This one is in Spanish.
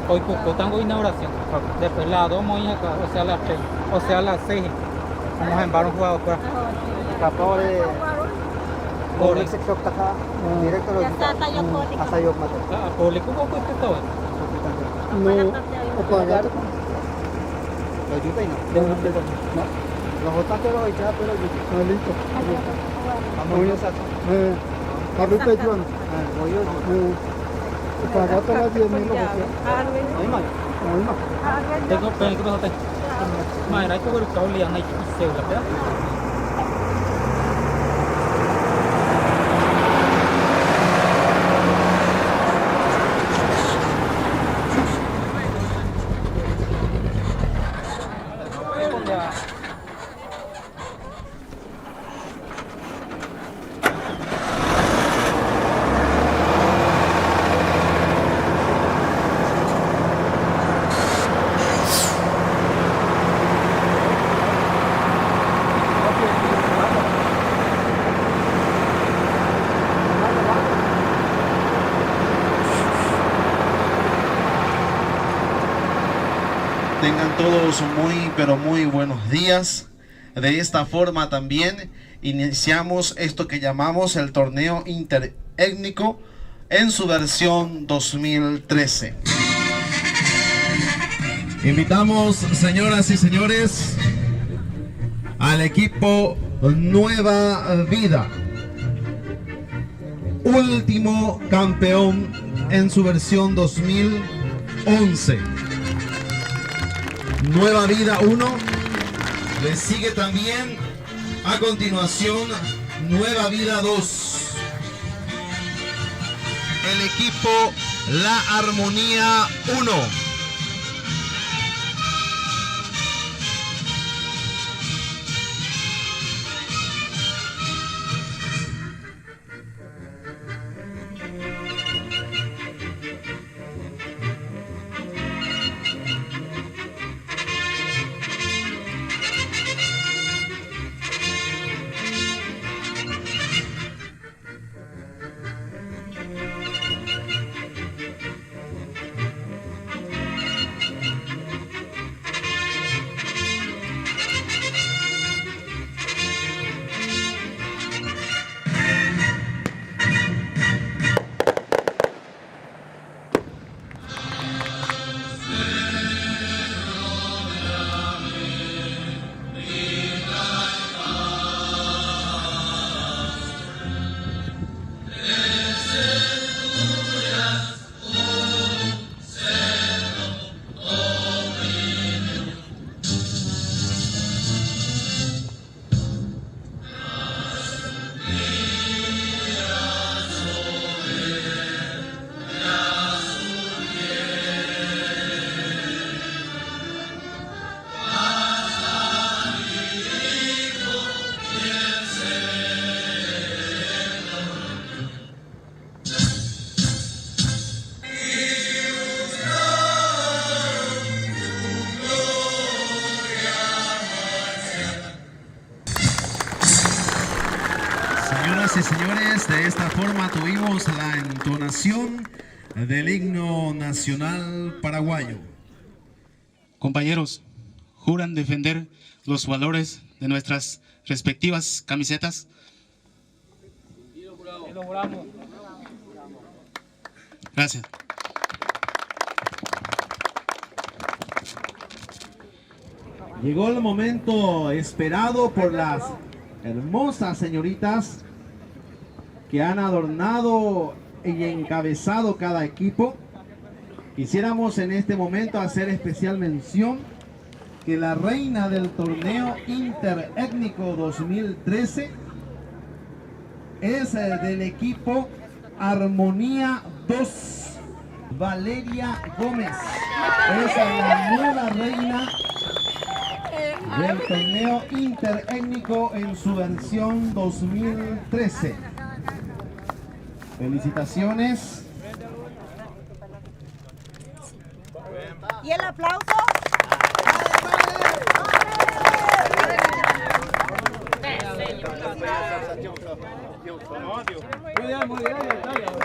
Hoy Cusco tengo inauguración. Después las 2 vamos a ir acá, o sea, las 3, o sea, las 6. Vamos a enviar un jugador por acá. Kapolri Ore. Sekshok taka director Asayok mata. Público ko ito to. No, opanya to. Lagi pa ina. No. Rahota pero icha pero gitu. Listo. Amoyo sa. Kabe pa juan. Moyo. Opanya to lagi ni lo. Ay ma. Ay ma. Tengo pena que hote. Mai rai ko kau liang nai kiseu la pe. Tengan todos muy, pero muy buenos días. De esta forma también iniciamos esto que llamamos el torneo interétnico en su versión 2013. Invitamos, señoras y señores, al equipo Nueva Vida, último campeón en su versión 2011. Nueva Vida 1, le sigue también a continuación Nueva Vida 2. El equipo La Armonía 1. Señoras y señores, de esta forma tuvimos la entonación del himno nacional paraguayo. Compañeros, ¿juran defender los valores de nuestras respectivas camisetas? Gracias. Llegó el momento esperado por las hermosas señoritas que han adornado y encabezado cada equipo. Quisiéramos en este momento hacer especial mención que la reina del torneo interétnico 2013 es del equipo Armonía 2, Valeria Gómez. Es la nueva reina del torneo interétnico en su versión 2013. Felicitaciones. ¿Y el aplauso? Muy bien, Natalia.